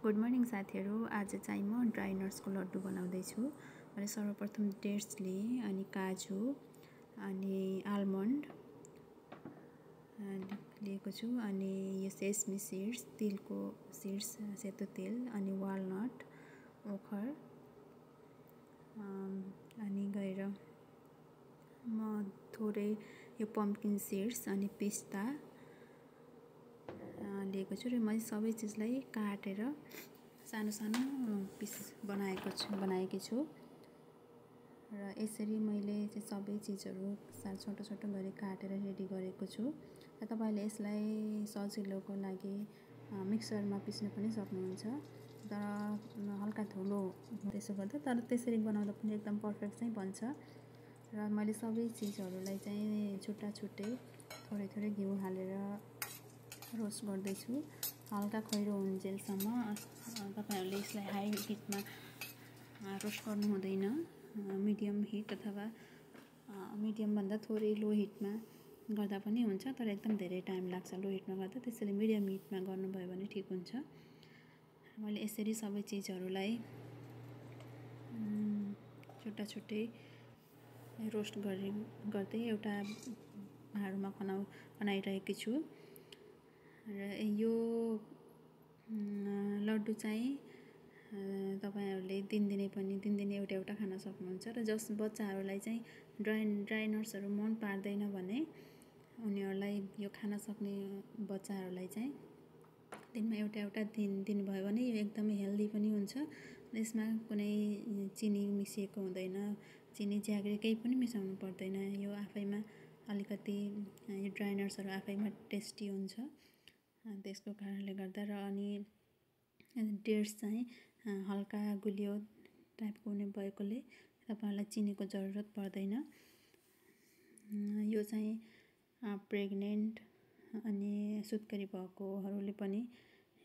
Good morning साथीहरू। आज चाहिँ म ड्राई नट्सको लड्डु बनाउँदैछु। मैले सर्वप्रथम डेट्स लिएँ, अनि काजु अनि आलमन्ड लिएको छु, अनि यो सेसमी सिड्स, तिलको सिड्स, सेतो तिल, अनि वालनट, ओखर, अनि गएर म थोरै यो पम्पकिन सिड्स अनि पिस्ता लिएको छु र मैले सबै चिजलाई काटेर सानो सानो पिस बनाएकी छु र यसरी मैले चाहिँ सबै चिजहरू छोटो छोटो गरी काटेर रेडी गरेको छु। र तपाईले यसलाई सजिलोको लागि मिक्सरमा पिस्न पनि सक्नुहुन्छ, तर हल्का धुलो त्यसो गर्दा, तर त्यसरी बनाउँदा पनि एकदम पर्फेक्ट चाहिँ बन्छ। र मैले सबै चिजहरूलाई चाहिँ छुट्टा छुट्टै थोरै थोरै घिउ हालेर रोस्ट गर्दैछु, हल्का खैरो हुन्जेलसम्म। तपाईहरुले यसलाई हाई हिटमा रोस्ट गर्नु हुँदैन, मिडियम हिट अथवा मिडियम भन्दा थोरै लो हिटमा गर्दा पनि हुन्छ, तर एकदम धेरै टाइम लाग्छ लो हिटमा गर्दा। त्यसैले मिडियम हिटमा गर्नुभयो भने ठिक हुन्छ। मैले यसरी सबै चिजहरूलाई छुट्टा छुट्टै रोस्ट गर्दै एउटा भाँडोमा बनाइरहेकी छु। र यो लड्डु चाहिँ तपाईहरुले दिनदिनै एउटा एउटा खान सक्नुहुन्छ। र जस बच्चाहरूलाई चाहिँ ड्राई नट्सहरू मन पार्दैन भने उनीहरूलाई यो खान सक्ने बच्चाहरूलाई चाहिँ दिनमा एउटा एउटा दिनुभयो भने यो एकदमै हेल्दी पनि हुन्छ। यसमा कुनै चिनी मिसिएको हुँदैन, चिनी ज्याग्री केही पनि मिसाउनु पर्दैन। यो आफैमा अलिकति यो ड्राई नट्सहरू आफैमा टेस्टी हुन्छ, त्यसको कारणले गर्दा। र अनि डेट्स चाहिँ हल्का गुलियो टाइपको हुने भएकोले तपाईहरुलाई चिनीको जरुरत पर्दैन। यो चाहिँ प्रेग्नेन्ट अनि सुत्केरी भएकोहरूले पनि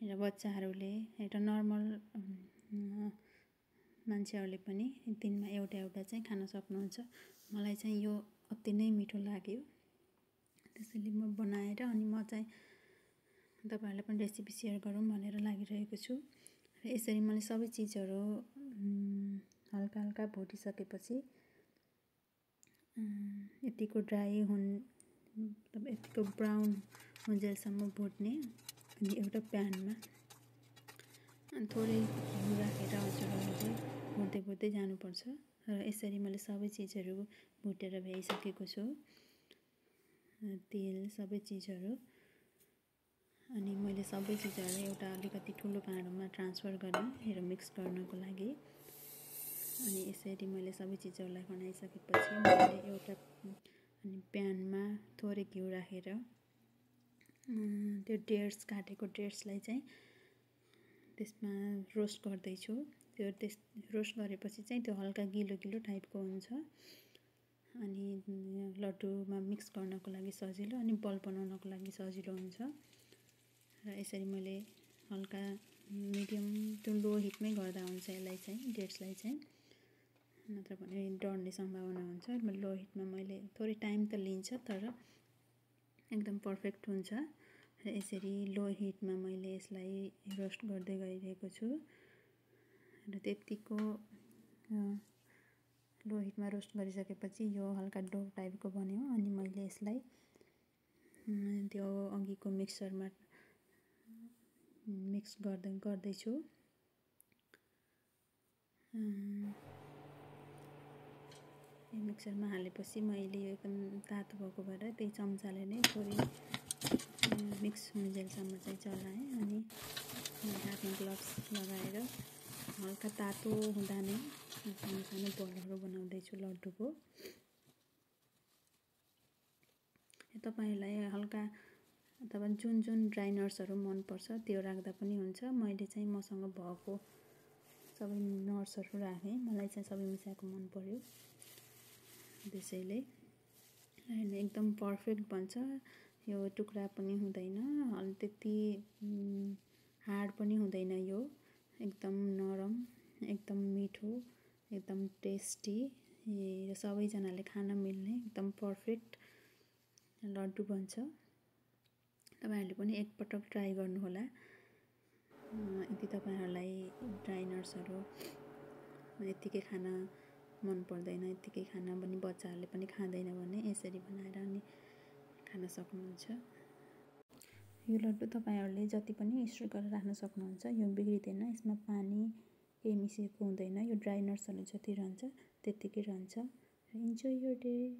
र बच्चाहरूले र नर्मल मान्छेहरूले पनि दिनमा एउटा एउटा चाहिँ खान सक्नुहुन्छ। मलाई चाहिँ यो अति नै मिठो लाग्यो, त्यसैले म बनाएर अनि म चाहिँ तपाईहरुलाई पनि रेसिपी सेयर गरौँ भनेर लागिरहेको छु। र यसरी मैले सबै चिजहरू हल्का हल्का भुटिसकेपछि यतिको यतिको ब्राउन हुन्जेलसम्म भुट्ने, अनि एउटा प्यानमा थोरै घिउ राखेर हजुरहरूले भुट्दै जानुपर्छ। र यसरी मैले सबै चिजहरू भुटेर भ्याइसकेको छु, तेल सबै चिजहरू। अनि मैले सबै चिजहरू एउटा अलिकति ठुलो भाँडोमा ट्रान्सफर गरेँ र मिक्स गर्नको लागि। अनि यसरी मैले सबै चिजहरूलाई बनाइसकेपछि मैले एउटा प्यानमा थोरै घिउ राखेर त्यो काटेको डेट्सलाई चाहिँ त्यसमा रोस्ट गर्दैछु। त्यो रोस्ट गरेपछि चाहिँ त्यो हल्का गिलो गिलो टाइपको हुन्छ, अनि लड्डुमा मिक्स गर्नको लागि सजिलो, अनि बल बनाउनको लागि सजिलो हुन्छ। र यसरी मैले हल्का मिडियम टु लो हिटमै गर्दा हुन्छ यसलाई चाहिँ, डेट्सलाई चाहिँ, नत्र भने डढ्ने सम्भावना हुन्छ। लो हिटमा मैले थोरै टाइम त लिन्छ, तर एकदम पर्फेक्ट हुन्छ। र यसरी लो हिटमा मैले यसलाई रोस्ट गर्दै गइरहेको छु। र त्यतिको लो हिटमा रोस्ट गरिसकेपछि यो हल्का डो टाइपको बन्यो, अनि मैले यसलाई त्यो अघिको मिक्सरमा मिक्स गर्दैछु। मिक्सरमा हालेपछि मैले यो एकदम तातो भएको भएर त्यही चम्चाले नै थोरै मिक्स हुन्जेलसम्म चाहिँ चलाएँ, अनि हातमा ग्लोभ्स लगाएर हल्का तातो हुँदा नै सानो सानो बलहरू बनाउँदैछु लड्डुको। तपाईहरुलाई हल्का अथवा जुन ड्राई नट्सहरू मनपर्छ त्यो राख्दा पनि हुन्छ। मैले चाहिँ मसँग भएको सबै नट्सहरू राखेँ, मलाई चाहिँ सबै मिसाएको मन पर्यो, त्यसैले एकदम पर्फेक्ट बन्छ। यो टुक्रा पनि हुँदैन, अलि त्यति हार्ड पनि हुँदैन, यो एकदम नरम, एकदम मिठो, एकदम टेस्टी र सबैजनाले खान मिल्ने एकदम पर्फेक्ट लड्डु बन्छ। तपाईहरुले पनि एकपटक ट्राई गर्नुहोला। यदि तपाईँहरूलाई ड्राई नट्सहरू यत्तिकै खान मन पर्दैन, यत्तिकै खाना पनि बच्चाहरूले पनि खाँदैन भने यसरी बनाएर अनि खान सक्नुहुन्छ। यो लड्डु तपाईँहरूले जति पनि स्टोर गरेर राख्न सक्नुहुन्छ। यो बिग्रिँदैन, यसमा पानी केही मिसिएको हुँदैन। यो ड्राई नट्सहरू जति रहन्छ त्यत्तिकै रहन्छ। Enjoy your day.